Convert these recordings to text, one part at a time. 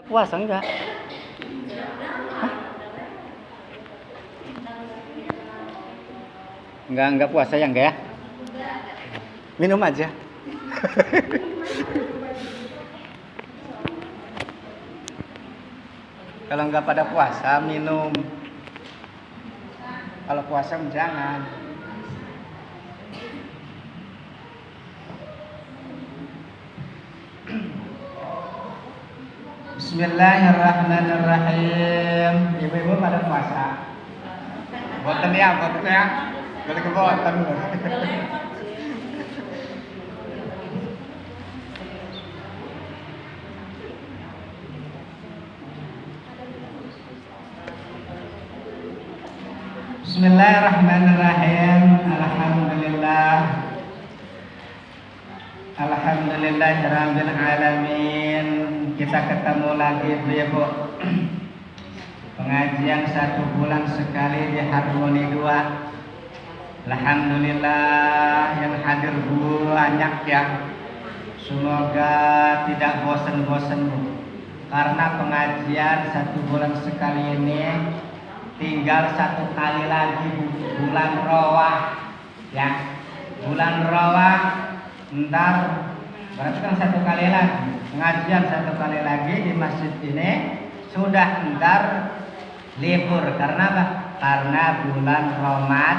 Puasa enggak? Hah? Enggak puasa ya enggak ya? Minum aja. Kalau enggak pada puasa minum. Kalau puasa jangan. Bismillahirrahmanirrahim. Ibu-ibu pada puasa? Boten ya. Boleh ke boten. Bismillahirrahmanirrahim. Alhamdulillahirabbil alamin. Kita ketemu lagi Bu. Pengajian 1 bulan sekali di Harmoni 2. Alhamdulillah yang hadir banyak ya. Semoga tidak bosan-bosan Bu. Karena pengajian 1 bulan sekali ini tinggal 1 kali lagi bulan Rawah ya. Bulan Rawah ntar berarti kan 1 kali lagi pengajian 1 kali lagi di masjid ini sudah ntar libur karena apa? Karena bulan Ramadan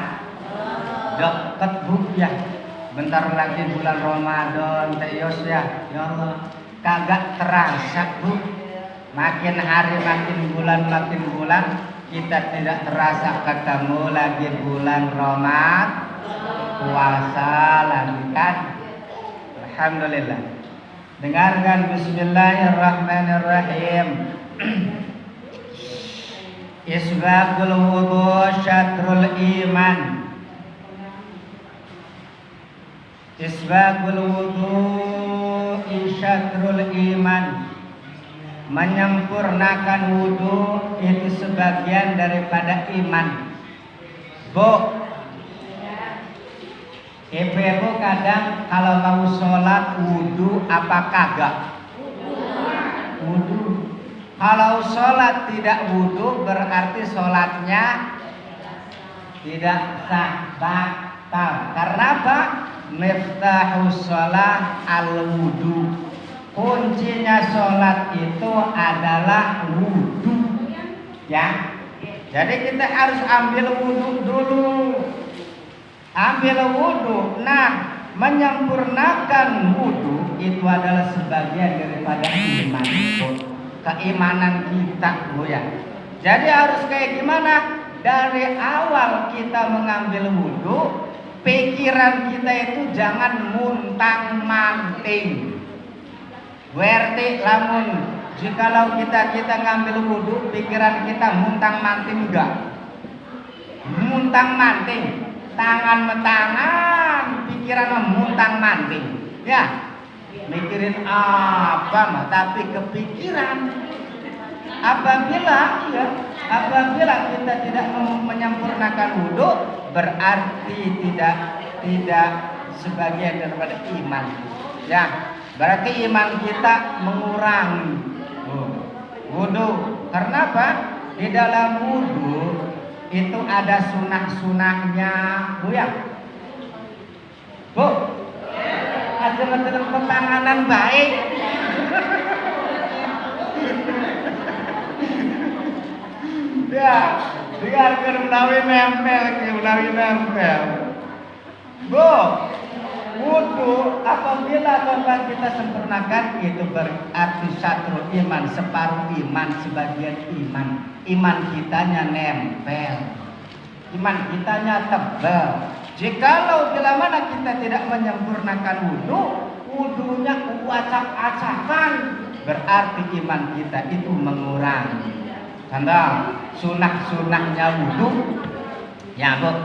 deket Bu ya. Bentar lagi bulan Ramadan Teos ya. Ya Allah kagak terasa Bu. Makin hari makin bulan kita tidak terasa ketemu lagi bulan Ramadan puasa lagi kan. Alhamdulillah. Dengarkan bismillahirrahmanirrahim. Isbagul wudu syatrul iman. Isbagul wudu syatrul iman. Menyempurnakan wudu itu sebagian daripada iman. Bu, ibu kadang kalau mau sholat wudu apa kagak? Wudu. Kalau sholat tidak wudu berarti sholatnya tidak sah, batal. Karena apa? Miftahus sholat al-wudu. Kuncinya sholat itu adalah wudu ya. Jadi kita harus ambil wudu dulu. Ambil wudu. Nah, menyempurnakan wudu itu adalah sebagian daripada iman. Keimanan kita Bu ya. Jadi harus kayak gimana? Dari awal kita mengambil wudu, pikiran kita itu jangan muntang-manting. Berarti lamun jikalau kita ngambil wudu, pikiran kita muntang-manting enggak? Muntang-manting. Tangan pikiran muntang-manting ya, mikirin apa mah tapi kepikiran. Apabila kita tidak menyempurnakan wudu berarti tidak sebagian daripada iman ya. Berarti iman kita mengurangi wudu. Karena apa? Di dalam wudu itu ada sunah-sunahnya Bu ya. Bu, ada dalam ketanganan baik. Ya, biarkan menawi nempel. Bu, wudu apabila korban kita sempurnakan itu berarti satu iman, separuh iman, sebagian iman. Iman kitanya nempel, iman kitanya tebal. Jikalau bila mana kita tidak menyempurnakan wudunya acak-acakan, berarti iman kita itu mengurangi. Contoh sunah-sunahnya wudu ya Bu,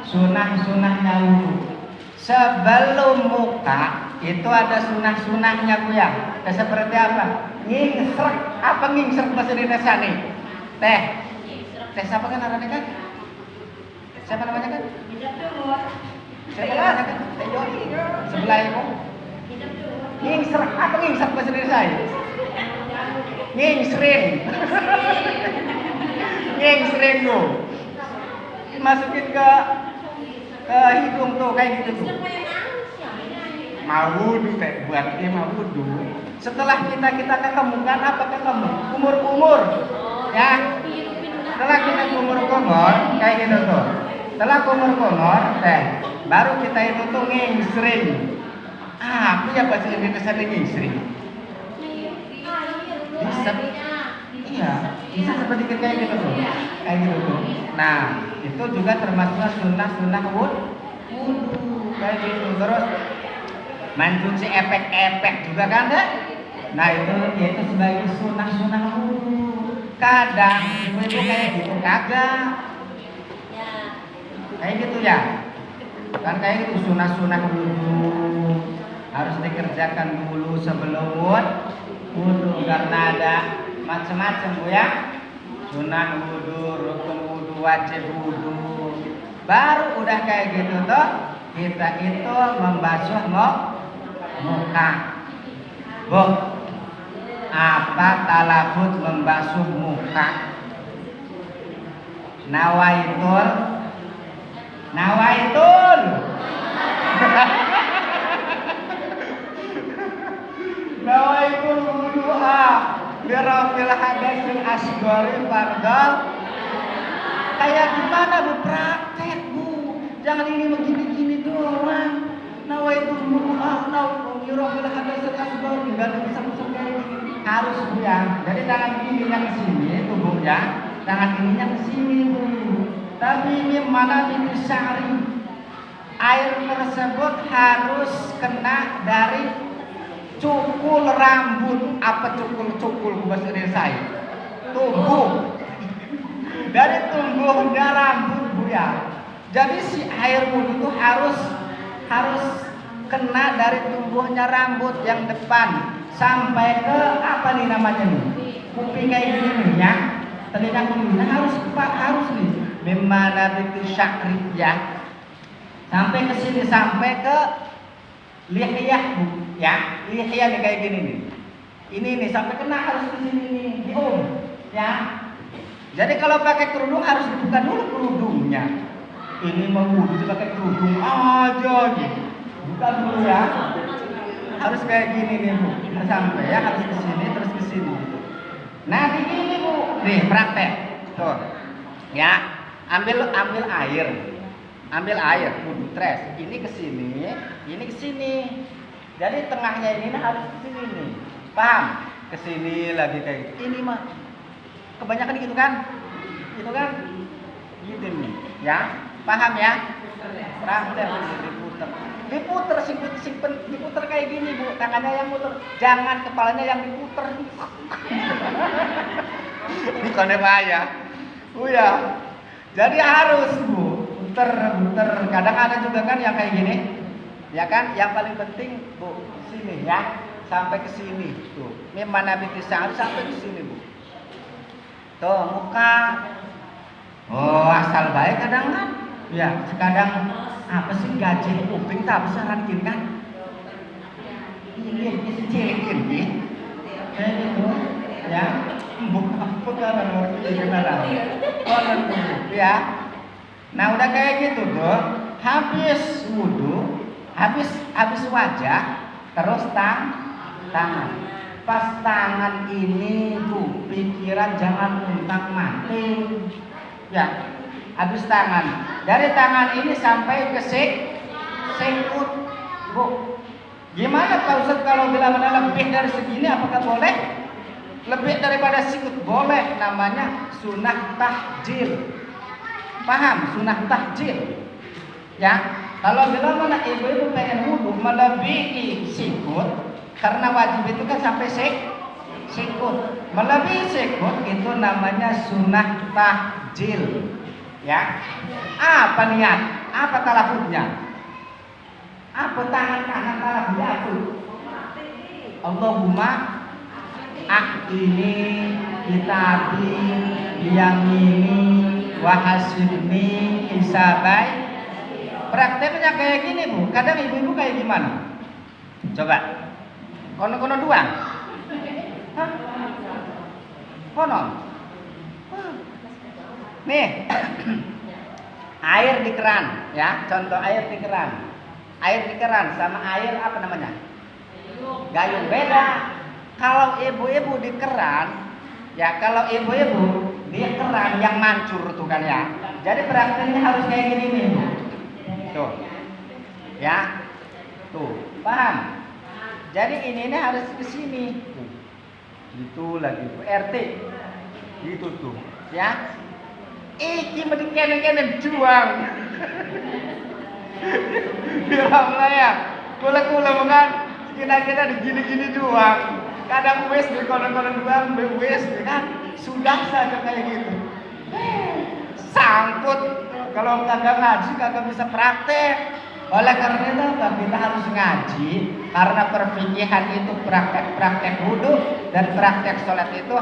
sunah-sunahnya wudu. Sebelum muka itu ada sunah-sunahnya Bu ya. Seperti apa? Ngingsrek. Apa ngingsrek bahasa Indonesia nih? Teh siapa kan namanya kan? Siapa namanya kan? Siapa namanya kan? Teh Joni. Sebelah ibu. Ngingsrek. Apa ngingsrek bahasa Indonesia? ngingsring. Ngingsring tuh. Masukin ke hidung tuh kayak gitu tuh. Mau wudu teh buat dia mau wudu. Setelah kita ketemukan apa ketemu? Kumur-kumur. Ya. Setelah kita kumur-kumur kayak gitu tuh. Setelah kumur-kumur teh baru kita itu tuh ngingsring. Apa ya bahasa Indonesia ngingsring? Bisa. Iya, bisa seperti kayak gitu tuh. Kayak gitu tuh. Nah, itu juga termasuk sunnah wudu. Kayak gitu terus mencuci efek-efek juga kan deh. Nah itu sebagai sunnah wudu. Kadang ibu kayak gitu kagak. Kayak gitu ya. Kan kayak gitu sunnah wudu harus dikerjakan dulu sebelum wudu karena ada macam-macam Bu ya. Sunnah wudu, rukun wudu, wajib wudu. Baru udah kayak gitu tuh kita itu membasuh muka. Bu, apa talafut membasuh muka? Nawaitul nawaitul wudu'a birafil hadasil asghari fardal. Kayak gimana Bu praktek Bu? Jangan ini begini-gini doang. Nawaitul wudu'a birafil hadasil asghari enggak bisa kayak gini. Harus Bu ya. Jadi tangan ininya ke sini tubuhnya, tangan ininya ke sini Bu. Tapi ini mana ini syari. Air tersebut harus kena dari cukul rambut. Apa cukul bahasa Indonesia? Tubuh. Dari tumbuhnya rambut Bu ya. Jadi si air wudu itu harus kena dari tumbuhnya rambut yang depan sampai ke apa nih namanya nih? Kuping kayak gini nih ya. Telinga ini harus nih. Memana itu syakri ya. Sampai ke sini sampai ke lihiyah Bu ya. Lihiyah nih kayak gini nih. Ini nih sampai kena harus ke sini nih di ya. Jadi kalau pakai kerudung harus dibuka dulu kerudungnya. Ini mau wudu pakai kerudung aja gitu. Buka dulu ya. Harus kayak gini nih Bu. Sampai ya harus ke sini terus ke sini gitu. Nah, di gini Bu. Nih praktek. Tuh. Ya, ambil air. Ambil air, wudu tres. Ini ke sini, ini ke sini. Jadi tengahnya ini harus ke sini nih. Paham? Ke sini lagi kayak gitu. Ini mah kebanyakan gitu kan? Gitu kan? Gitu nih, ya. Paham ya? Praktek diputer diputer kayak gini Bu. Tangannya yang muter, jangan kepalanya yang diputer. Bukan bahaya. Bu ya. Jadi harus Bu. Muter. Kadang ada juga kan yang kayak gini. Ya kan? Yang paling penting Bu, sini ya. Sampai ke sini tuh. Ini mana bisa harus sampai ke sini Bu. Tuh muka. Oh, asal baik kadang kan. Ya, kadang apa sih gaji kuping tak bisa rankin kan? Ini cilik ini. Kayak gitu. Ya. Bukan orang gimana? Ya. Nah udah kayak gitu tuh, habis wudu, habis wajah, terus tangan. Pas tangan ini Bu, pikiran jangan untang mati. Ya, habis tangan. Dari tangan ini sampai ke sikut Bu. Gimana Pak Ustaz kalau bila mana lebih dari segini apakah boleh? Lebih daripada sikut boleh, namanya sunnah tahjil. Paham? Sunnah tahjil. Ya, kalau bila mana ibu itu pengen wudu melebihi sikut, karena wajib itu kan sampai sikut. Melebihi sikut itu namanya sunnah tahjil. Ya. Apa niat? Apa talafuznya? Apa tangan kanan talafuznya apa? Allahumma ahdini kitabi biyamini wahasibni hisabai. Prakteknya kayak gini Bu. Kadang ibu-ibu kayak gimana? Coba. Kono-kono doang. Hah? konon. Nih, air di keran, ya. Contoh air di keran. Air di keran sama air apa namanya? Gayung. Beda. Kalau ibu-ibu di keran, ya kalau ibu-ibu di keran yang mancur tuh kan ya. Jadi prakteknya harus kayak gini nih. Tuh. Ya. Tuh, paham? Jadi ini harus ke sini. Itu lagi RT. Gitu tuh, ya. Iki mesti kenen-kenen juang. Bilang lah ya. Kula mengan kita gini-gini doang. Kadang wes di konon-konon doang, wes kan sudah saja kayak gitu. Sangkut kalau kagak ngaji kagak bisa praktek. Oleh karena itu kita harus ngaji karena perfikihan itu praktek wudu dan praktek sholat itu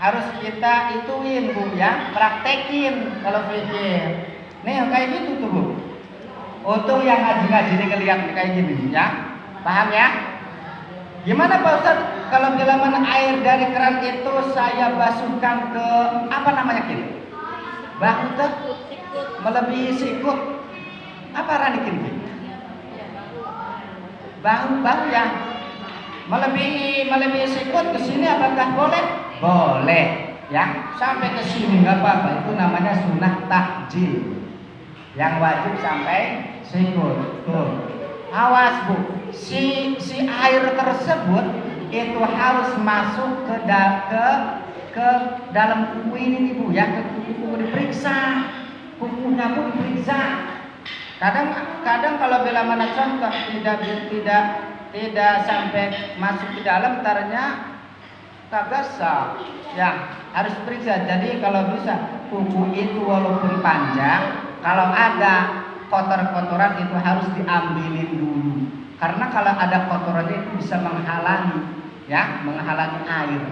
harus kita ituin Bu ya, praktekin kalau fikih. Nih kayak gitu tuh Bu. Untuk yang ngaji-ngaji ini ngeliat kayak gini ya. Paham ya? Gimana Pak Ustaz kalau bilangan air dari keran itu saya basuhkan ke apa namanya kini? Bahu tuh melebihi sikut. Apa ranikin kini? Bahu ya. Melebihi sikut ke sini apakah boleh? Boleh ya. Sampai ke sini enggak apa-apa. Itu namanya sunnah takjil. Yang wajib sampai sikut. Tuh. Awas Bu, si air tersebut itu harus masuk ke dalam kuku ini nih Bu ya, ke kuku diperiksa, kukunya pun diperiksa. Kadang kalau bila mana contoh tidak sampai masuk ke dalam, taranya kagak sah. Ya harus periksa. Jadi kalau bisa kuku itu walaupun panjang, kalau ada kotor-kotoran itu harus diambilin dulu. Karena kalau ada kotoran itu bisa menghalangi air.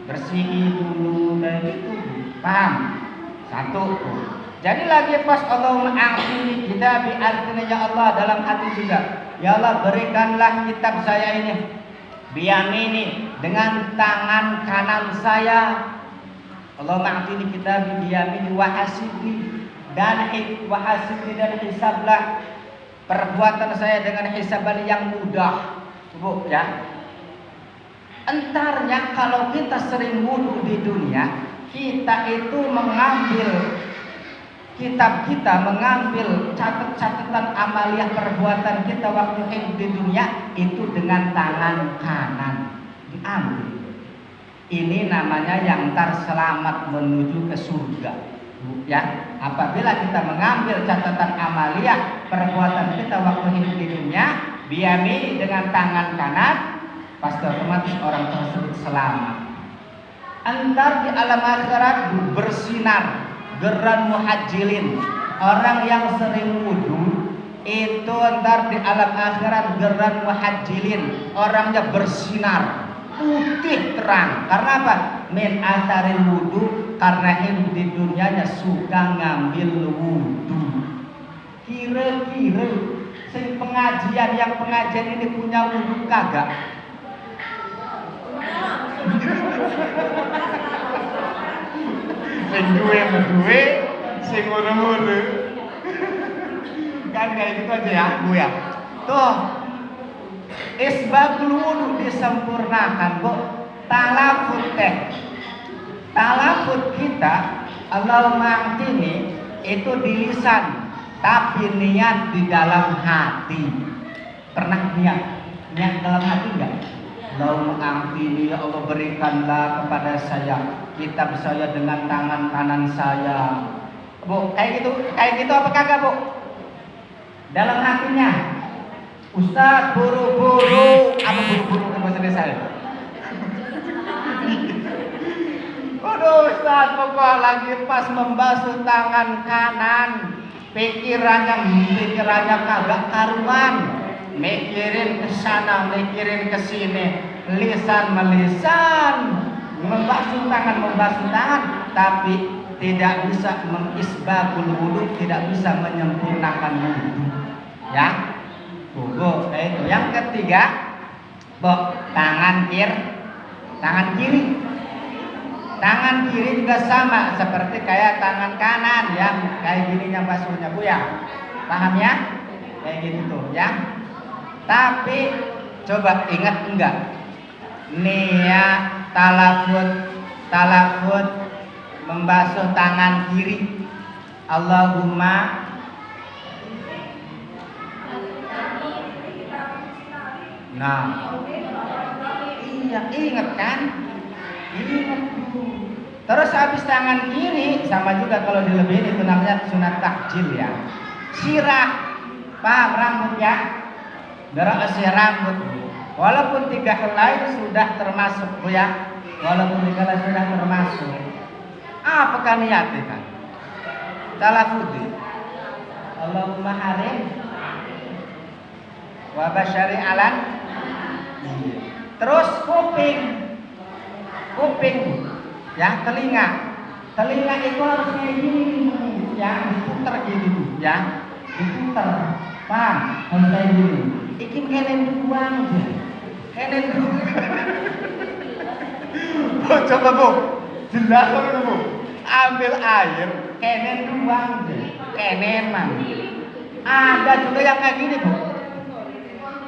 Bersihin dulu kayak gitu. Paham? Satu. Jadi lagi pas Allahumma a'tini kita artinya ya Allah dalam hati juga. Ya Allah berikanlah kitab saya ini biyamini dengan tangan kanan saya. Allahumma a'tini kita biyamini wa hasibni dan hisablah perbuatan saya dengan hisaban yang mudah, Bu ya. Entarnya kalau kita sering wudu di dunia, kita itu mengambil kitab kita, mengambil catatan amaliyah perbuatan kita waktu hidup di dunia itu dengan tangan kanan diambil. Ini namanya yang terselamat menuju ke surga. Ya, apabila kita mengambil catatan amaliyah perbuatan kita waktu hidup di dunia, biyami dengan tangan kanan, pasti otomatis orang tersebut selamat. Antar di alam akhirat bersinar, geran muhajjilin. Orang yang sering wudu itu antar di alam akhirat geran muhajjilin, orangnya bersinar, putih terang. Karena apa? Min asaril wudu, karena hidup di dunianya suka ngambil wudu. Kira-kira yang pengajian ini punya wudu kagak? Sing duwe, sing ngono-ngono. Kan kayak gitu aja ya, Bu ya. Tuh. Isbagul wudu disempurnakan, Bu. Talafut kita Allahumma a'tini itu di lisan, tapi niat di dalam hati. Pernah niat dalam hati enggak? Allahumma a'tini, ya Allah berikanlah kepada saya kitab saya dengan tangan kanan saya. Bu, kayak gitu apa kagak, Bu? Dalam hatinya. Ustaz buru-buru, apa buru-buru ke bahasa desa? Aduh Ustaz, pokok lagi pas membasuh tangan kanan, pikirannya kagak karuan, mikirin ke sana, mikirin ke sini, lisan melisan, membasuh tangan, tapi tidak bisa mengisbagul wudu, tidak bisa menyempurnakan wudu. Ya, Bu, itu. Yang ketiga, Bu, tangan tangan kiri. Tangan kiri juga sama seperti kayak tangan kanan yang kayak gininya basuhnya Bu ya. Paham ya? Kayak gitu tuh ya. Tapi coba ingat enggak? Nia talafut membasuh tangan kiri. Allahumma nah. Iya, ingat kan? Ingat. Terus habis tangan kiri sama juga kalau dilebihin itu namanya sunat takjil ya. Sirah, paham rambut ya? Darah rambut. Walaupun 3 helai sudah termasuk Bu ya. Walaupun 3 helai sudah termasuk. Apakah niatnya kan? Talafudi. Allahumma harim wa basyari alan. Terus kuping ya, telinga itu harus kayak gini ya, diputer gitu ya, diputer, paham? Harus kayak gini. Ikin kenen doang aja, kenen doang. Oh, coba Bu, jelaskan Bu. Ambil air, kenen doang aja, kenen man. Ada juga yang kayak gini Bu.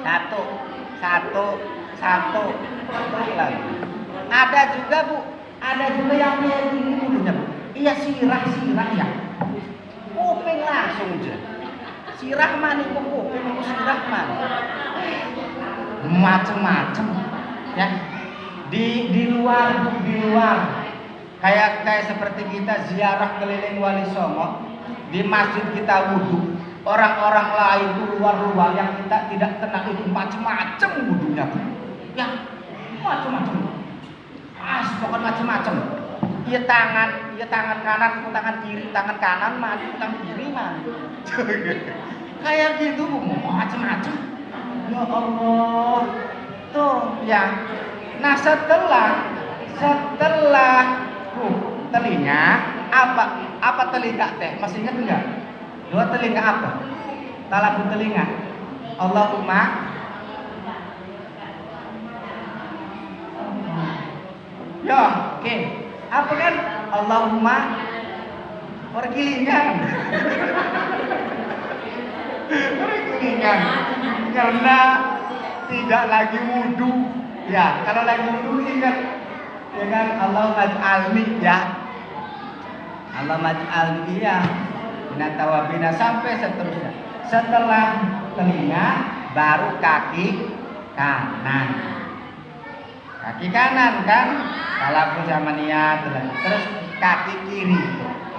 Satu lagi. Ada juga Bu, ada juga yang kayak gini dulunya Bu. Iya sirah ya. Kuping langsung aja. Sirah mana kok kuping mau sirah mana? Macem-macem ya. Di luar kayak seperti kita ziarah keliling Wali Songo, di masjid kita wudhu, orang-orang lain luar yang kita tidak kenal itu macem-macem wudhunya Bu. Ya, macem-macem. Pokoknya macem-macem. Iya tangan kanan, tangan kiri, tangan kanan mandi, tangan kiri mandi. Kayak gitu Bu, macem-macem. Ya Allah. Tuh ya. Nah setelah telinga apa telinga teh? Masih ingat enggak? 2 telinga apa? Talafut telinga. Allahumma ya, oke. Apa kan? Allahumma pergilingan. Pergilingan. Karena tidak lagi wudu. Ya, kalau lagi wudu ingat ya kan Allahumma ij'alni ya. Allahumma ij'alni ya. Binatawabina sampai seterusnya. Setelah telinga baru kaki kanan. Kaki kanan kan talafut sama niat. Terus kaki kiri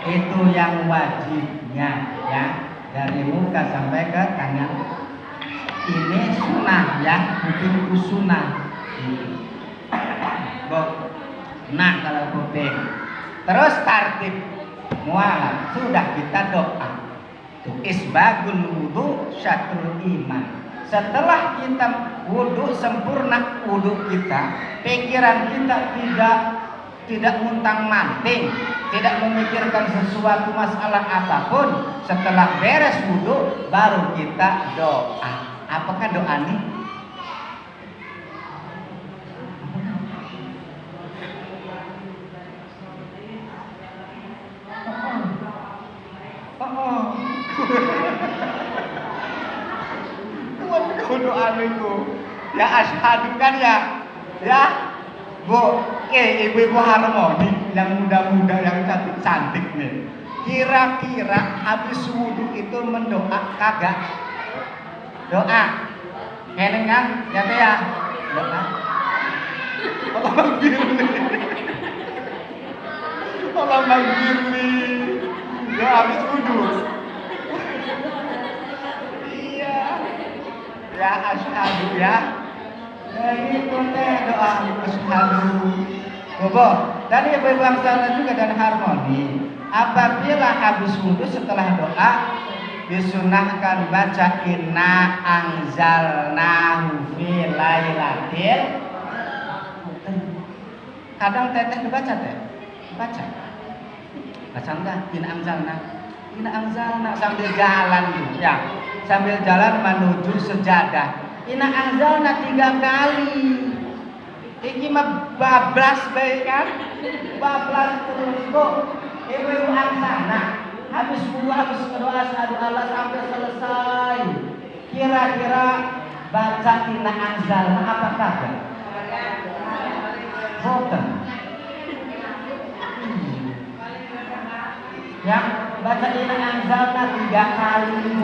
itu yang wajibnya ya, dari muka sampai ke tangan. Ini sunnah ya, kuping sunnah. Nah kalau kuping. Terus tartib mualah sudah kita doa. Isbagul wudu syatrul iman. Setelah kita wudu sempurna wudu kita, pikiran kita tidak muntang-manting, tidak memikirkan sesuatu masalah apapun. Setelah beres wudu baru kita doa. Apakah doa ini? Doa itu ya asyhadu kan ya Bu, ibu-ibu harmoni yang muda-muda yang cantik nih, kira-kira habis wudu itu mendoa kagak? Doa keneng kan ya teh ya, doa Allah maghfirli doa habis wudu. Ya asyhadu ya. Itu teh doa asyhadu. Bobo, dan ibu-ibu yang sana juga dan harmoni. Apabila habis wudu setelah doa disunahkan baca inna anzalnahu fi lailatil. Kadang teteh dibaca teh. Baca enggak? Inna anzalna sambil jalan ya. Sambil jalan menuju sejadah. Inna anzalna 3 kali. Iki mah bablas bae kan? Bablas terus kok. Ibu angsana. Habis wudu, habis berdoa asyhadu alla sampai selesai. Kira-kira baca inna anzalna apa kagak? Boten. Ya, baca inna anzalna 3 kali.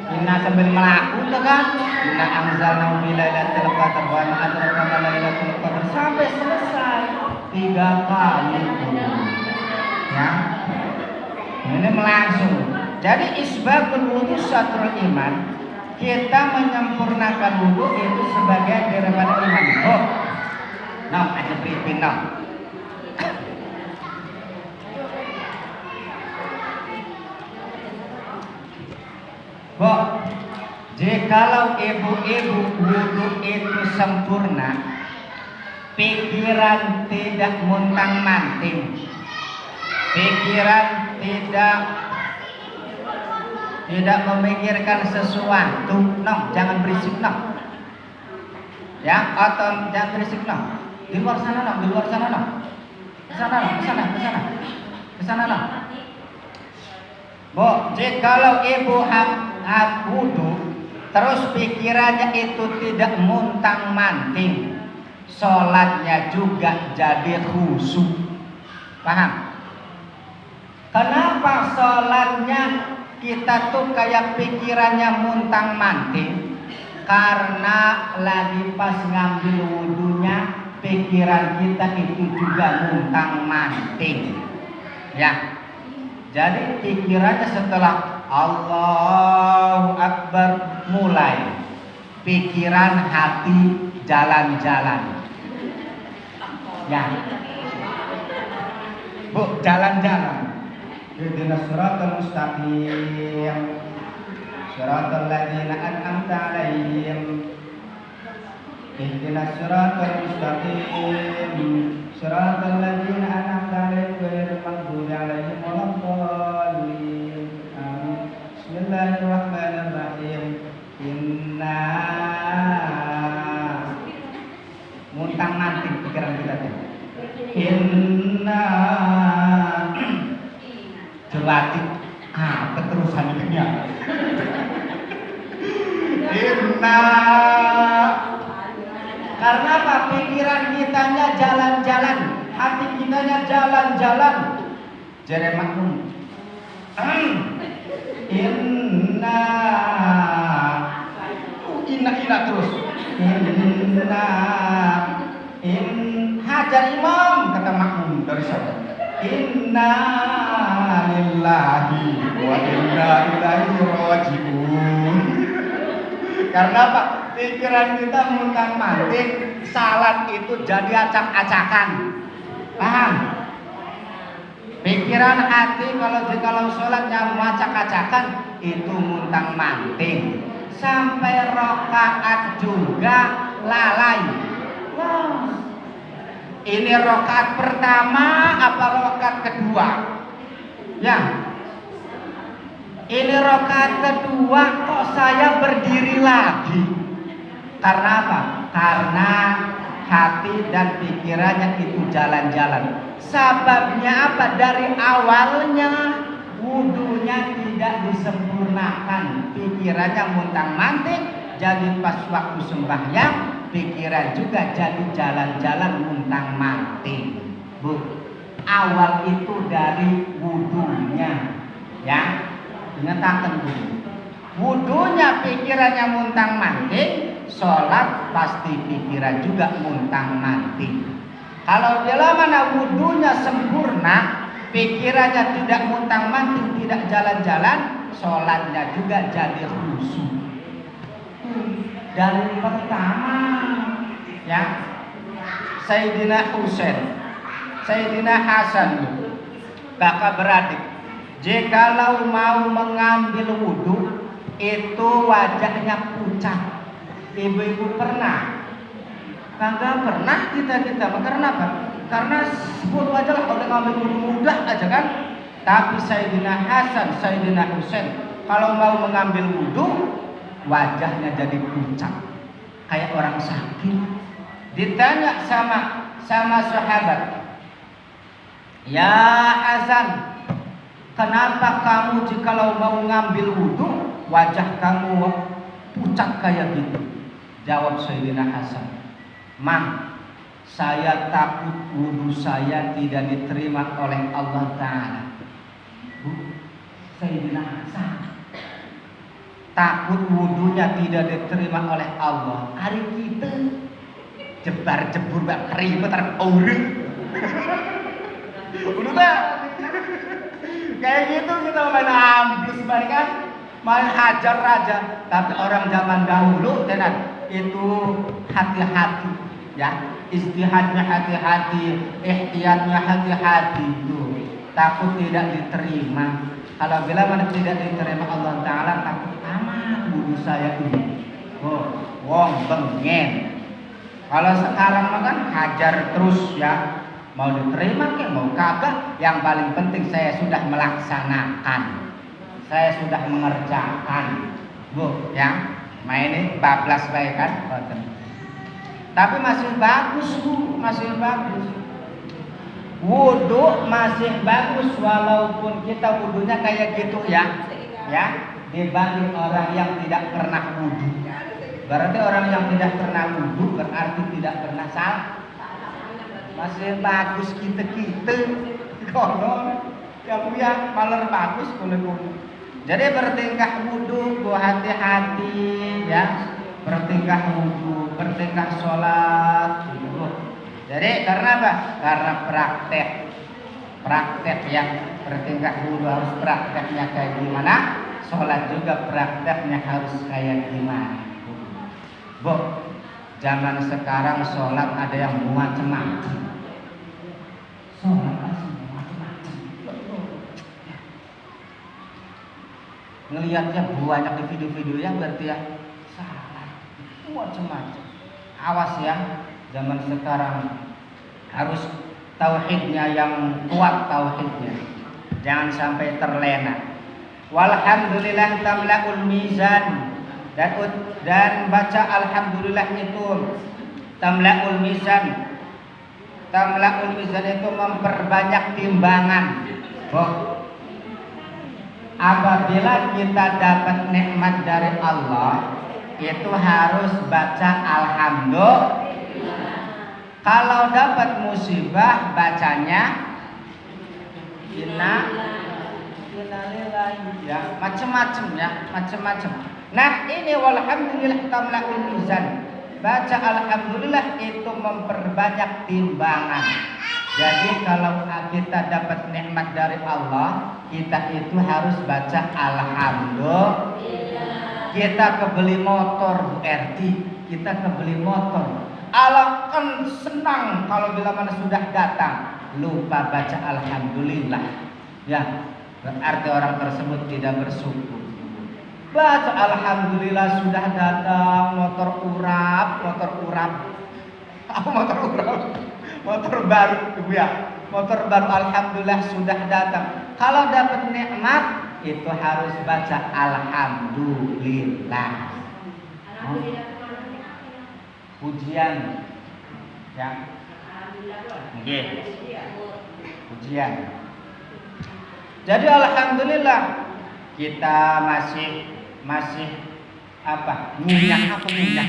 Inna sambil melaku tuh kan? Inna anzalna fi lailatul qadar wa ma adraka ma lailatul qadar sampai selesai 3 kali. Ya. Ini melangsung. Jadi isbagul wudu syatrul iman. Kita menyempurnakan wudu itu sebagai daripada iman. Oh. Nah, ada pripin nah. Kok jikalau ibu-ibu wudu itu sempurna, pikiran tidak montang-manting, pikiran tidak memikirkan sesuatu, no, jangan berisik, no. Ya, atau jangan berisik, no. Di luar sana, no, di luar sana, no. Ke sana, no, ke sana, ke sana. Ke sana, no. Bu, jikalau ibu wudu terus pikirannya itu tidak montang-manting, sholatnya juga jadi khusyuk. Paham? Kenapa sholatnya kita tuh kayak pikirannya montang-manting? Karena lagi pas ngambil wudunya pikiran kita itu juga montang-manting. Ya. Jadi pikirannya setelah Allahu Akbar mulai pikiran hati jalan-jalan. Ya. Bu, jalan-jalan. Ihdinas siratal mustaqim. Siratal ladzina an'amta 'alaihim. Ihdinas siratal mustaqim. Siratal ladzina an'amta 'alaihim ghairil maghdubi 'alaihim waladdallin. Amin. Bismillahirrahmanirrahim. Inna muntang-manting pikiran kita tuh. Inna jelati keterusan dunia. Inna karena apa? Pikiran kitanya jalan-jalan, hati kitanya jalan-jalan. Jadi makmum. Inna terus. Hajar imam kata makmum dari sana. Inna lillahi wa inna ilaihi raji'un. Karena apa? Pikiran kita montang-manting, salat itu jadi acak-acakan. Paham? Pikiran hati kalau sholatnya acak-acakan itu montang-manting. Sampai rakaat juga lalai. Wow. Ini rakaat pertama apa rakaat kedua? Ya. Ini rakaat kedua kok saya berdiri lagi? Karena apa? Karena hati dan pikirannya itu jalan-jalan. Sababnya apa? Dari awalnya wudunya tidak disempurnakan, pikirannya montang-manting, jadi pas waktu sembahyang pikiran juga jadi jalan-jalan montang-manting. Bu, awal itu dari wudunya, ya. Ingatakan dulu. Wudunya pikirannya montang-manting, sholat pasti pikiran juga montang-manting. Kalau bila mana wudunya sempurna, pikirannya tidak montang-manting, tidak jalan-jalan, sholatnya juga jadi khusyuk. Dari pertama, ya, Sayyidina Husain, Sayyidina Hasan, kakak beradik, jikalau mau mengambil wudu itu wajahnya pucat. Ibu-ibu pernah? Kagak pernah kita. Karena apa? Karena sebut aja lah udah ngambil wudu mudah aja kan. Tapi Sayyidina Hasan, Sayyidina Husain kalau mau mengambil wudu wajahnya jadi pucat, kayak orang sakit. Ditanya sama sahabat, "Ya Hasan, kenapa kamu jikalau mau ngambil wudhu wajah kamu pucat kayak gitu?" Jawab Sayyidina Hasan, "Mang, saya takut wudhu saya tidak diterima oleh Allah Ta'ala." Sayyidina Hasan takut wudhunya tidak diterima oleh Allah. Hari kita jebar jebur bak terima terurut. Udah kayak gitu kita main ambles balik kan, main hajar raja. Tapi orang zaman dahulu tenan itu hati-hati ya, istihadnya hati-hati, ihtiyatnya hati-hati tuh. Takut tidak diterima. Kalau bila mana tidak diterima Allah Ta'ala, takut amat wudhu saya ini. Oh, wong bengen. Kalau sekarang kan hajar terus ya, mau diterima ke mau kagak, yang paling penting saya sudah melaksanakan, saya sudah mengerjakan. Bu, ya, mainin bablas baik kan? Tapi masih bagus bu, masih bagus. Wudhu masih bagus walaupun kita wudhunya kayak gitu ya, dibanding orang yang tidak pernah wudhu. Berarti orang yang tidak pernah wudhu berarti tidak pernah salah. Masih bagus kita konon ya bu ya, malah bagus kulit. Jadi bertingkah wudhu bu, hati-hati ya, bertingkah wudhu, bertingkah sholat gitu. Jadi karena apa? Karena praktek ya, bertingkah wudhu harus prakteknya kayak gimana, sholat juga prakteknya harus kayak gimana. Bu, zaman sekarang sholat ada yang macam-macam. Sholat macam-macam. Ngelihatnya banyak di video-video yang berarti ya salah, macam-macam. Awas ya, zaman sekarang harus tauhidnya yang kuat, tauhidnya jangan sampai terlena. Walhamdulillah tamlaul mizan, dan baca alhamdulillah itu tamlaul mizan. Tamlaul mizan itu memperbanyak timbangan. Apabila kita dapat nikmat dari Allah, itu harus baca alhamdulillah. Kalau dapat musibah bacanya innalillahi ya, macam-macam ya, macam-macam. Nah, ini walhamdulillah tamlaul mizan. Baca alhamdulillah itu memperbanyak timbangan. Jadi kalau kita dapat nikmat dari Allah, kita itu harus baca alhamdulillah. Kita kebeli motor Bu Erti, kita kebeli motor. Allah kan senang kalau bila mana sudah datang lupa baca alhamdulillah. Ya, berarti orang tersebut tidak bersyukur. Baca alhamdulillah sudah datang motor urap. Apa motor urap? Motor baru Ibu ya. Motor baru alhamdulillah sudah datang. Kalau dapat nikmat itu harus baca alhamdulillah. Pujian ya. Nggih. Pujian. Jadi alhamdulillah kita masih apa? Ngunyah apa ngunyah?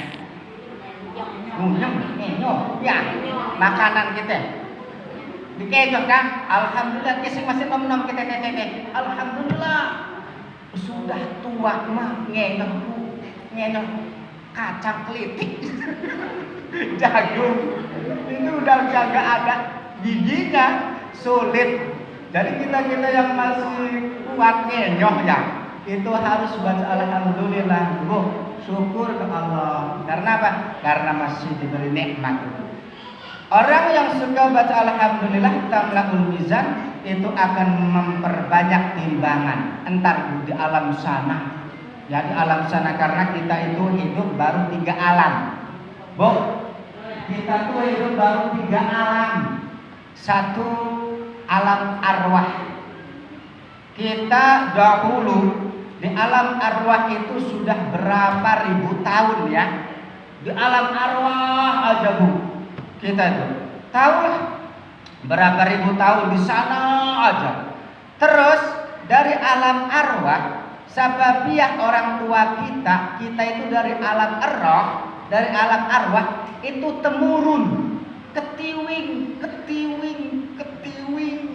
Ngunyah ya. Makanan kita. Dikejok kan? Alhamdulillah kisah masih nom-nom kita tete. Alhamdulillah. Sudah tua mah ngenyok kacang kelitik. Jagung. Ini udah enggak ada giginya, sulit. Jadi kita yang masih kuat ngenyok ya, itu harus baca alhamdulillah. Bu, syukur ke Allah. Karena apa? Karena masih diberi nikmat. Orang yang suka baca alhamdulillah tamlaul mizan itu akan memperbanyak timbangan entar di alam sana. Ya di alam sana, karena kita itu hidup baru 3 alam. Bu, kita tuh hidup baru 3 alam. Satu alam arwah. Kita dahulu di alam arwah itu sudah berapa ribu tahun ya. Di alam arwah aja Bu. Kita itu tahu lah berapa ribu tahun di sana aja. Terus dari alam arwah, sababiah orang tua kita itu dari alam roh, dari alam arwah itu temurun, ketiwing,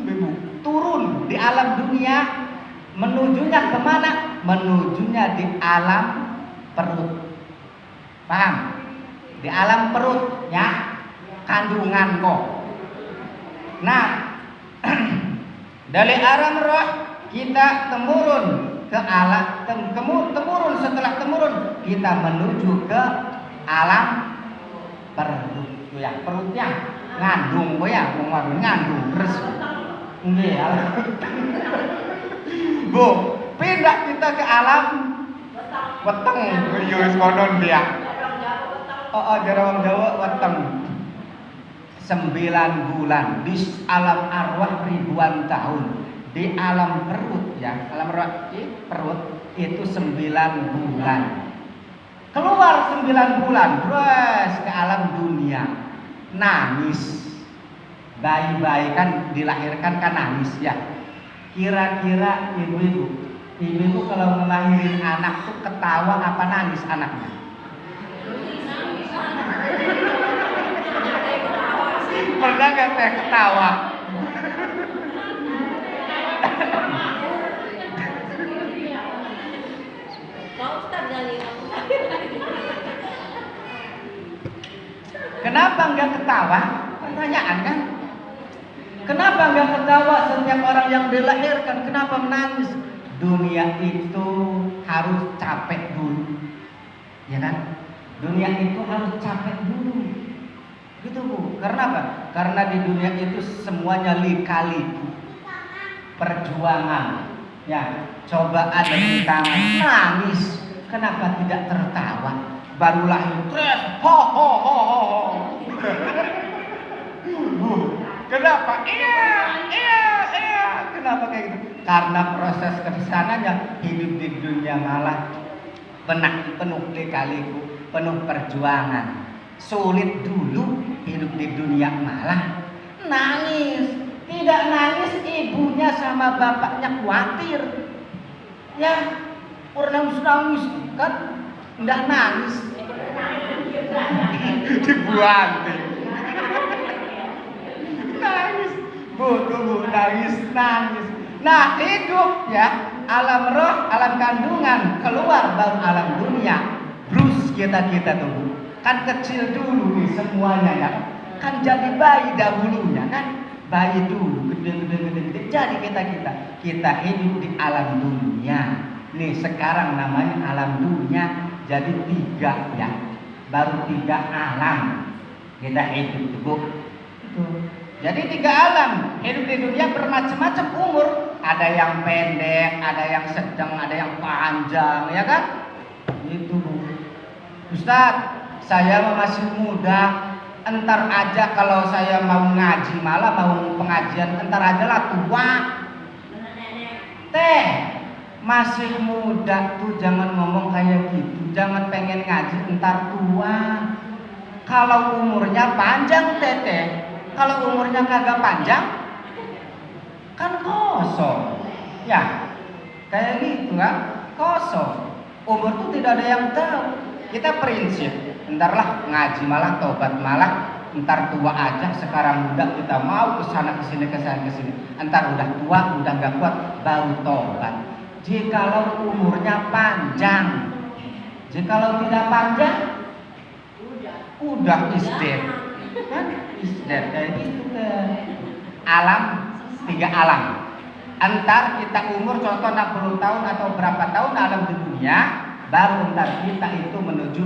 bebu, turun di alam dunia, menujunya kemana? Menujunya di alam perut. Paham? Di alam perut, ya, kandungan kok. Nah, dari alam roh kita temurun ke alam, temurun, setelah temurun kita menuju ke alam perut. Ya, perutnya ngandung, ya, ngandung terus. Nggih, alam. Bu, pindah kita ke alam weteng, yo wis konon dia. Jarawang Jawa weteng. 9 bulan di alam arwah ribuan tahun. Di alam perut, ya, alam arwah perut itu 9 bulan. Keluar 9 bulan, terus ke alam dunia. Nangis. Bayi-bayi kan dilahirkan kan nangis, ya. Kira-kira ibu-ibu kalau ngelahirin anak tuh ketawa apa nangis anaknya? Pernah gak teh ketawa? Kenapa enggak ketawa? Pertanyaan kan? Kenapa enggak ketawa setiap orang yang dilahirkan? Kenapa menangis? Dunia itu harus capek dulu, ya kan? Dunia itu harus capek dulu, gitu Bu. Karena apa? Karena di dunia itu semuanya lika-liku, perjuangan, ya, cobaan dan rintangan. Nangis, kenapa tidak tertawa? Baru lahir, terus ho ho ho ho. Bu, kenapa? Iya. Kenapa kayak gitu? Karena proses kesananya hidup di dunia malah penuh lika-liku, penuh perjuangan. Sulit dulu hidup di dunia malah nangis. Tidak nangis ibunya sama bapaknya khawatir. Ya, orang nangis kan enggak nangis. Dibuanti. Nangis. Bu, nangis. Nah, hidup, ya, alam roh, alam kandungan, keluar baru alam dunia. Brus kita tuh. Kan kecil dulu nih semuanya, ya. Kan jadi bayi dahulunya kan. Bayi dulu, gede. Jadi kita hidup di alam dunia. Nih sekarang namanya alam dunia jadi 3, ya. Baru 3 alam kita hidup, Bu. Jadi 3 alam hidup di dunia bermacam-macam umur. Ada yang pendek, ada yang sedang, ada yang panjang, ya kan? Itu, Bu. Ustaz, saya masih muda, entar aja kalau saya mau ngaji, malah mau pengajian, entar aja lah tua. Teh, masih muda tuh jangan ngomong kayak gitu, jangan pengen ngaji entar tua. Kalau umurnya panjang teteh, kalau umurnya kagak panjang, kan kosong. Ya, kayak gitu kan, kosong. Umur tuh tidak ada yang tahu. Kita prinsip, entarlah ngaji malah tobat malah, entar tua aja. Sekarang muda kita mau kesana kesini. Entar udah tua, udah nggak kuat, baru tobat. Jikalau umurnya panjang, jikalau tidak panjang, udah isdet, kan isdet kayak gitu kan. Alam 3 alam. Entar kita umur contoh 60 tahun atau berapa tahun alam di dunia. Baru ntar kita itu menuju,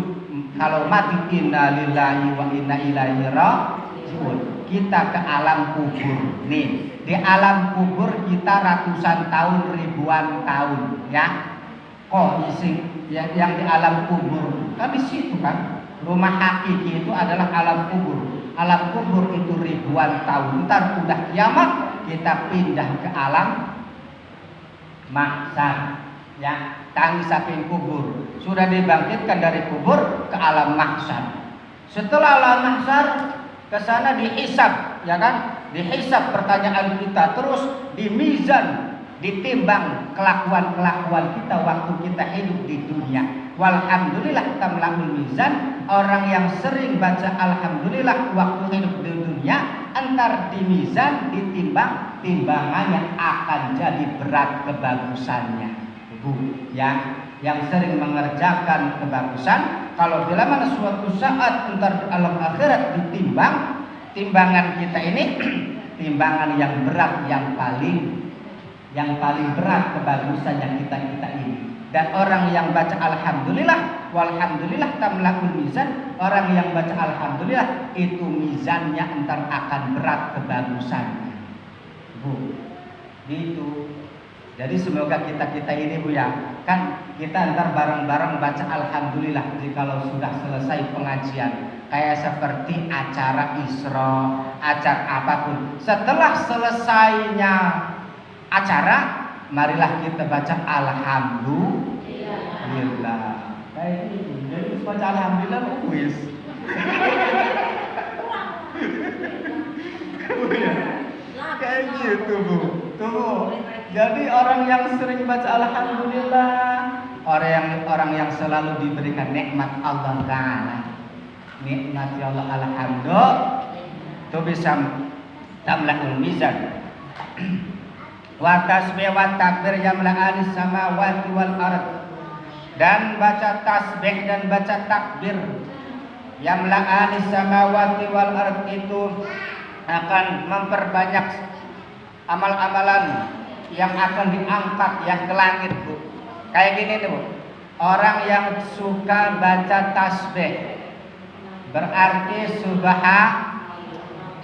kalau mati inna lillahi wa inna ilaihi raji'un, kita ke alam kubur. Nih, di alam kubur kita ratusan tahun, ribuan tahun, ya. Kok isi yang di alam kubur? Kan di situ kan. Rumah hakiki itu adalah alam kubur. Alam kubur itu ribuan tahun. Ntar udah kiamat kita pindah ke alam mahsyar, ya. Tangi saking kubur, sudah dibangkitkan dari kubur ke alam mahsyar. Setelah alam mahsyar ke sana dihisab, ya kan? Dihisab pertanyaan kita, terus dimizan, ditimbang kelakuan-kelakuan kita waktu kita hidup di dunia. Walhamdulillah tamlahul mizan. Orang yang sering baca alhamdulillah waktu hidup di dunia, antar di mizan, ditimbang, timbangannya akan jadi berat kebagusannya. Bu, yang sering mengerjakan kebagusan, kalau bila mana suatu saat entar di alam akhirat ditimbang, timbangan kita ini timbangan yang berat, yang paling berat kebagusan yang kita ini. Dan orang yang baca alhamdulillah, walhamdulillah tamlahul mizan, orang yang baca alhamdulillah itu mizannya entar akan berat kebagusannya. Bu, gitu. Jadi semoga kita ini Bu ya, kan kita ntar bareng-bareng baca alhamdulillah jikalau sudah selesai pengajian. Kayak seperti acara Isra, acara apapun. Setelah selesainya acara, marilah kita baca alhamdulillah. Kayak gitu. Jadi baca alhamdulillah wis. Kayak gitu Bu. Tuh. Jadi orang yang sering baca alhamdulillah, orang yang selalu diberikan nikmat Allah Taala. Nikmat ya Allah alhamdulillah itu bisa tamlahul mizan. Wa tasbih wa takbir yamla'anis samawati wal ard. Dan baca tasbih dan baca takbir yamla'anis samawati wal ard itu akan memperbanyak amal-amalan yang akan diangkat yang ke langit Bu. Kayak gini nih Bu. Orang yang suka baca tasbih berarti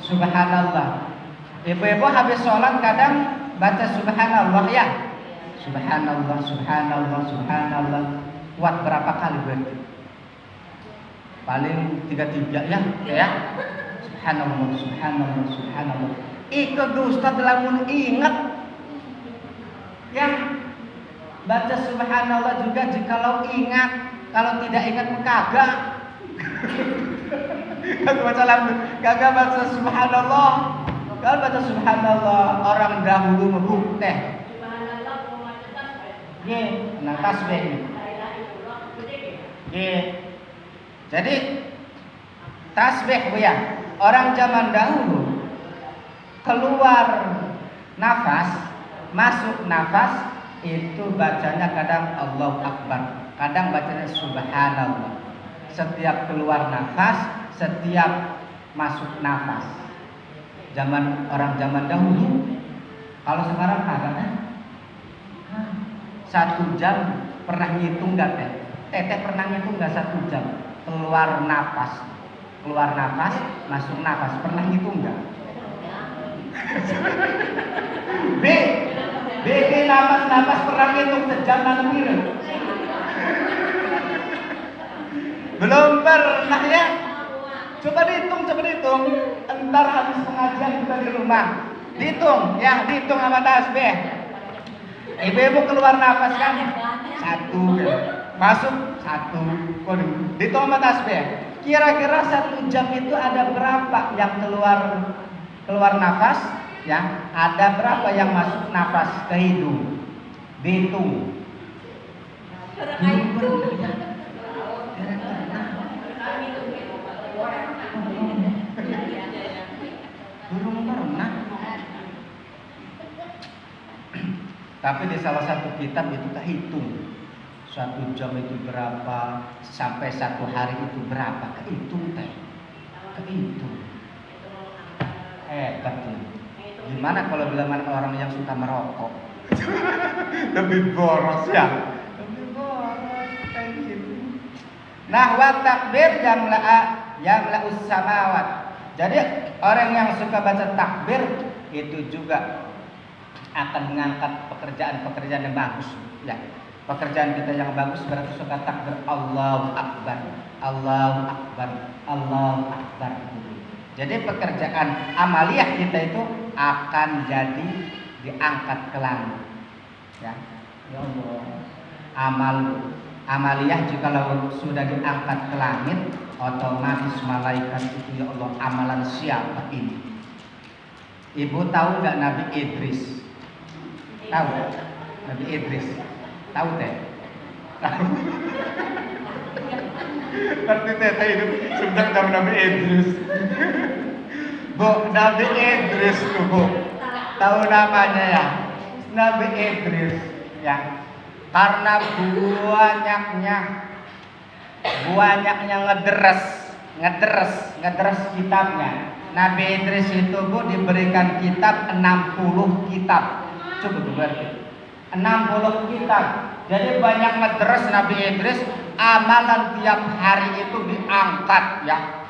subhanallah. Ibu-ibu habis sholat kadang baca subhanallah ya. Subhanallah, subhanallah, subhanallah. Kuat berapa kali berarti? Paling 3 ya. Subhanallah, subhanallah, subhanallah. Ikut Ustaz lamun ingat ya, baca subhanallah juga jikalau ingat, kalau tidak ingat kagak. Kagak baca kagak baca subhanallah. Kalau baca subhanallah orang dahulu ngebuk teh. Ye, nah tasbih. Ye. Jadi tasbih Bu ya, orang zaman dahulu keluar nafas, masuk nafas itu bacanya kadang Allahu Akbar, kadang bacanya subhanallah. Setiap keluar nafas, setiap masuk nafas. Orang zaman dahulu. Kalau sekarang kagak kan? 1 jam pernah ngitung gak teh? Teteh pernah ngitung gak 1 jam? Keluar nafas, masuk nafas, pernah ngitung gak? B nafas pernah ngitung sejam nanti minum? Belum pernah ya? Coba dihitung. Entar habis pengajian kita di rumah. Dihitung sama tasbih. Ibu-ibu keluar nafas kan? 1, masuk 1. Dihitung sama tasbih. Kira-kira 1 jam itu ada berapa yang keluar nafas? Ya, ada berapa yang masuk nafas ke hidung? Dihitung. Belum pernah. Tapi di salah satu kitab itu kehitung 1 jam itu berapa, sampai 1 hari itu berapa, kehitung teh. Hebat tuh. Gimana kalau bila mana orang yang suka merokok? Lebih boros ya. Lebih boros kayak gitu. Nah, wa takbir yamla'us samawat. Jadi orang yang suka baca takbir itu juga akan mengangkat pekerjaan-pekerjaan yang bagus ya. Pekerjaan kita yang bagus berarti suka takbir Allahu Akbar, Allahu Akbar, Allahu Akbar. Jadi pekerjaan amaliyah kita itu akan jadi diangkat ke langit. Ya. Ya Allah. Amaliyah jika sudah diangkat ke langit, otomatis malaikat itu, ya Allah, amalan siapa ini? Ibu tahu nggak Nabi Idris? Tahu? Nabi Idris. Tahu teh? Tahu. Berarti teh hidup sebentar sama Nabi Idris. Bu, Nabi Idris tuh, Bu. Tahu namanya ya? Nabi Idris ya. Karena banyaknya ngederes kitabnya. Nabi Idris itu, Bu, diberikan kitab 60 kitab. Coba tuh berarti 60 kitab. Jadi banyak ngederes Nabi Idris. Amalan tiap hari itu diangkat ya.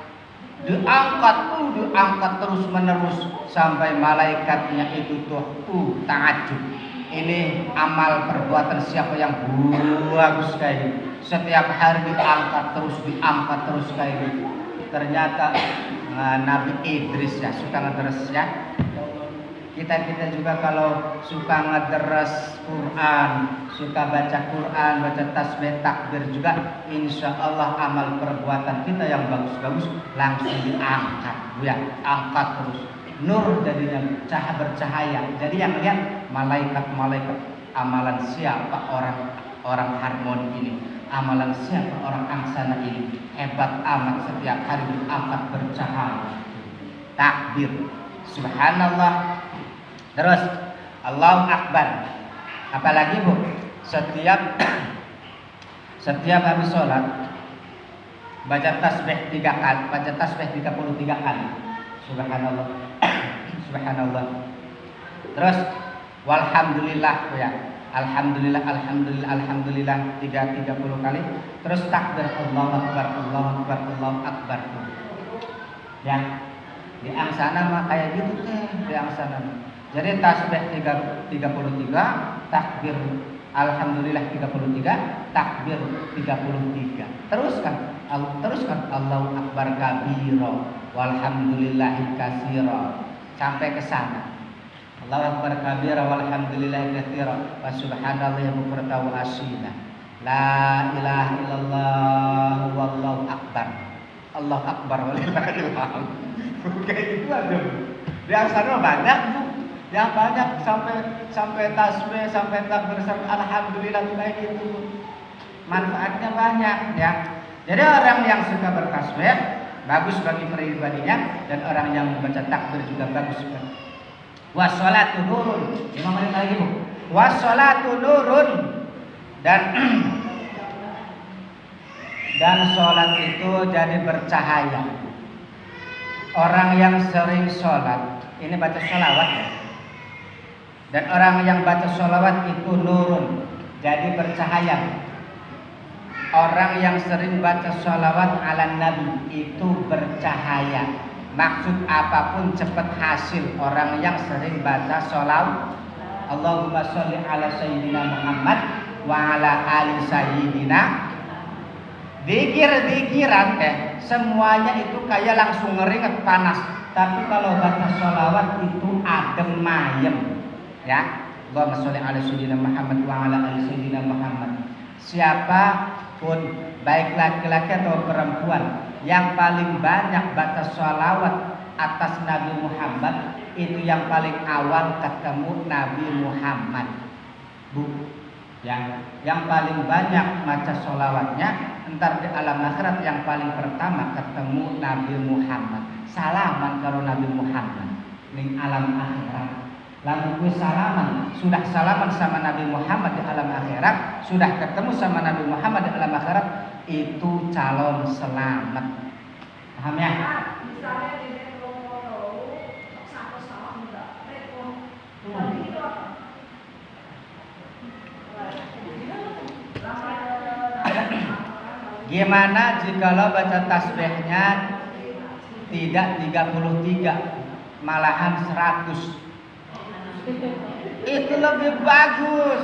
Diangkat terus menerus sampai malaikatnya itu tuh takjub. Ini amal perbuatan siapa yang bagus kayak gitu. Setiap hari diangkat terus kayak gitu. Ternyata Nabi Idris ya suka ngederes ya. Kita juga kalau suka ngederes Quran, suka baca Quran, baca tasbih takbir juga, insya Allah amal perbuatan kita yang bagus-bagus langsung diangkat, ya, angkat terus. Nur jadinya bercahaya. Jadi yang lihat malaikat amalan siapa orang harmoni ini, amalan siapa orang angsana ini, hebat amat setiap hari diangkat bercahaya. Takbir, subhanallah. Terus Allahu Akbar. Apalagi, Bu, setiap habis sholat baca tasbih 3 kali, baca tasbih 33 kali. Subhanallah. Subhanallah. Terus walhamdulillah ya. Alhamdulillah 30 kali. Terus takbir Allahu Akbar. Ya. Di angsana mah kayak gitu teh, di angsana. Jadi tasbih 33, takbir alhamdulillah 33, takbir 33. Teruskan Allahu Akbar kabira walhamdulillahi katsira sampai ke sana. Allahu Akbar kabira walhamdulillahi katsira wa subhanallahi bukratan wa asila. La ilaha illallah wallahu akbar. Allahu Akbar walillahil hamd. Kayak gitu aja. Di angsana banyak, Bu. Yang banyak sampai tasbih, sampai takbir, sampai alhamdulillah kayak gitu. Manfaatnya banyak ya. Jadi orang yang suka bertasbih bagus bagi pribadinya, dan orang yang membaca takbir juga bagus. Wassalatu nurun. 5 menit lagi, Bu. Wassalatu nurun. Dan sholat itu jadi bercahaya. Orang yang sering sholat ini baca sholawat ya. Dan orang yang baca sholawat itu nurun, jadi bercahaya. Orang yang sering baca sholawat ala Nabi itu bercahaya. Maksud apapun cepat hasil. Orang yang sering baca sholawat, Allahumma sholli ala sayyidina Muhammad wa ala ali sayyidina. Dikir-dikiran semuanya itu kayak langsung ngeringet panas. Tapi kalau baca sholawat itu adem mayem ya. Allahumma sholli ala sayyidina Muhammad wa ala ali sayyidina Muhammad. Siapapun baik laki-laki atau perempuan yang paling banyak baca sholawat atas Nabi Muhammad, itu yang paling awal ketemu Nabi Muhammad, Bu. Yang paling banyak baca sholawatnya, entar di alam akhirat yang paling pertama ketemu Nabi Muhammad. Salaman karo Nabi Muhammad ning alam akhirat. Lalu gue sudah salaman sama Nabi Muhammad di alam akhirat, sudah ketemu sama Nabi Muhammad di alam akhirat, itu calon selamat. Paham ya? Gimana jikalau baca tasbihnya tidak 33, malahan 100? Itu lebih bagus,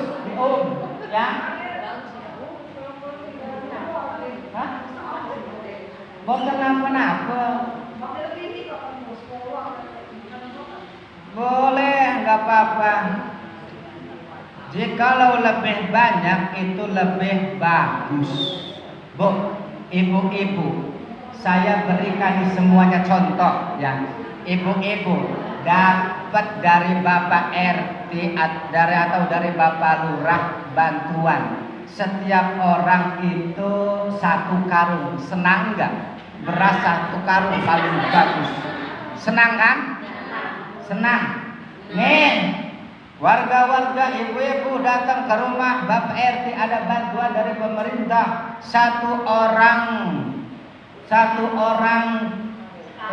ya. Hah? Bukan apa-apa. Boleh, nggak apa-apa. Jikalau lebih banyak itu lebih bagus. Bu, ibu-ibu, saya berikan di semuanya contoh ya. Ibu-ibu dapat dari Bapak RT atau dari Bapak Lurah bantuan. Setiap orang itu satu karung. Senang nggak? Beras satu karung paling bagus. Senang kan? Senang. Nih, warga-warga ibu-ibu datang ke rumah Bapak RT, ada bantuan dari pemerintah. Satu orang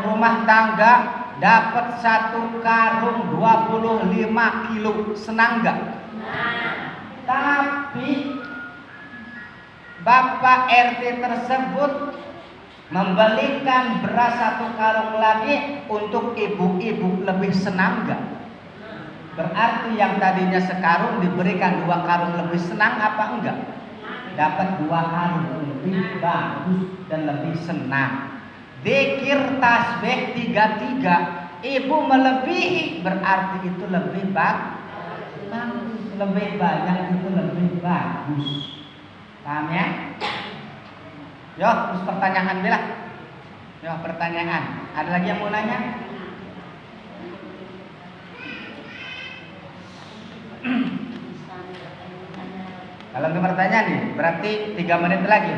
rumah tangga dapat satu karung 25 kilo. Senang nggak? Tapi Bapak RT tersebut membelikan beras satu karung lagi untuk ibu-ibu. Lebih senang nggak? Berarti yang tadinya sekarung diberikan 2 karung. Lebih senang apa enggak? Dapat 2 karung, lebih bagus dan lebih senang. Dzikir tasbih 33, ibu melebihi, berarti itu lebih bagus. Lebih banyak itu lebih bagus. Paham ya? Yo, terus pertanyaan bila. Yo, pertanyaan. Ada lagi yang mau nanya? Kalau nggak bertanya nih, berarti 3 menit lagi.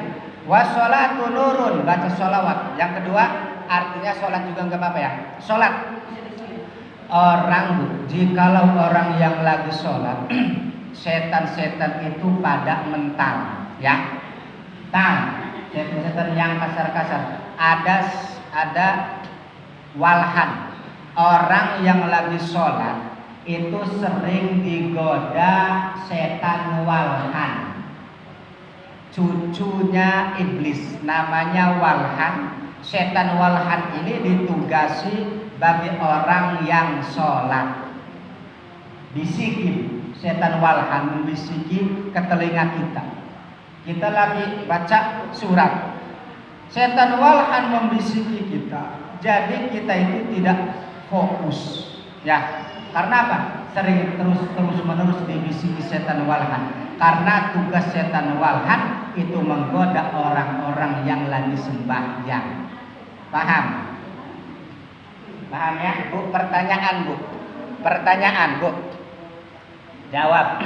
Wassolatu nurun, baca sholawat. Yang kedua, artinya sholat juga nggak apa-apa ya. Sholat. Orang bu, jikalau orang yang lagi sholat, setan-setan itu pada mental, ya. Setan-setan yang kasar-kasar. Ada walhan. Orang yang lagi sholat itu sering digoda setan walhan. Cucunya iblis, namanya walhan. Setan walhan ini ditugasi bagi orang yang sholat. Bisikin, setan walhan membisiki ke telinga kita. Kita lagi baca surat, setan walhan membisiki kita. Jadi kita itu tidak fokus, ya. Karena apa? Sering terus-menerus dibisiki setan walhan. Karena tugas setan walhan itu menggoda orang-orang yang lagi sembahyang. Paham? Paham ya? Bu, pertanyaan bu. Pertanyaan bu. Jawab.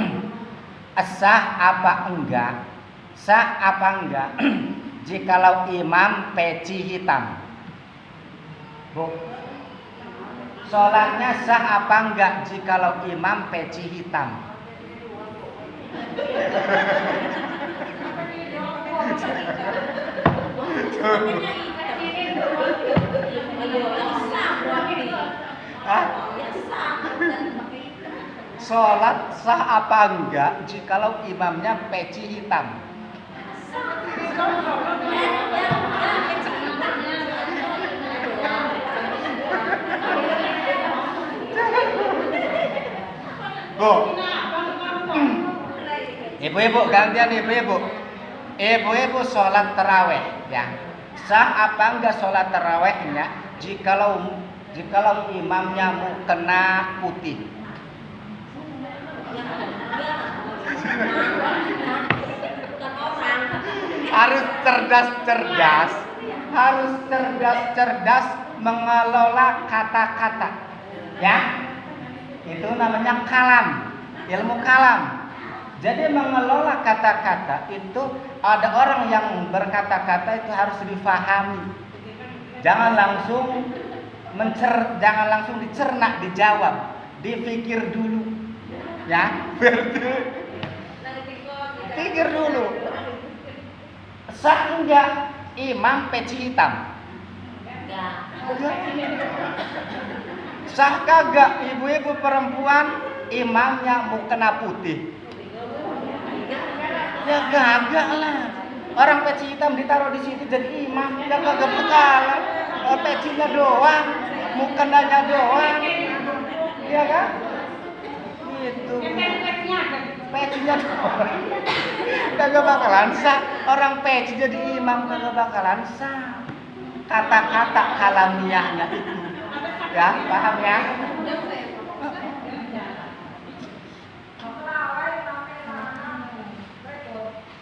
Sah apa enggak? Sah apa enggak? Jikalau imam peci hitam. Bu. Sholatnya sah apa enggak jikalau imam peci hitam? Sholat sah apa enggak jikalau imamnya peci hitam? Bu, ibu-ibu gantian ibu-ibu. Ibu-ibu sholat taraweh ya. Sah apa enggak sholat tarawehnya jikalau imamnya mukena putih? Harus cerdas mengelola kata-kata, ya. Itu namanya kalam, ilmu kalam. Jadi mengelola kata-kata itu, ada orang yang berkata-kata itu harus difahami. Jangan langsung dicerna, dijawab, dipikir dulu, ya. Pikir dulu. Sah enggak imam peci hitam? Sah kagak ibu-ibu perempuan imamnya mukena putih? Ya kagak lah. Orang peci hitam ditaruh di situ jadi imam, ya kagak bakalan. Pecinya doang, mukenanya doang, iya kan? Gitu. Pecinya doang. Kagak bakalan sah. Orang peci jadi imam kagak bakalan sah. Kata-kata kalamiahnya itu. Ya, paham ya?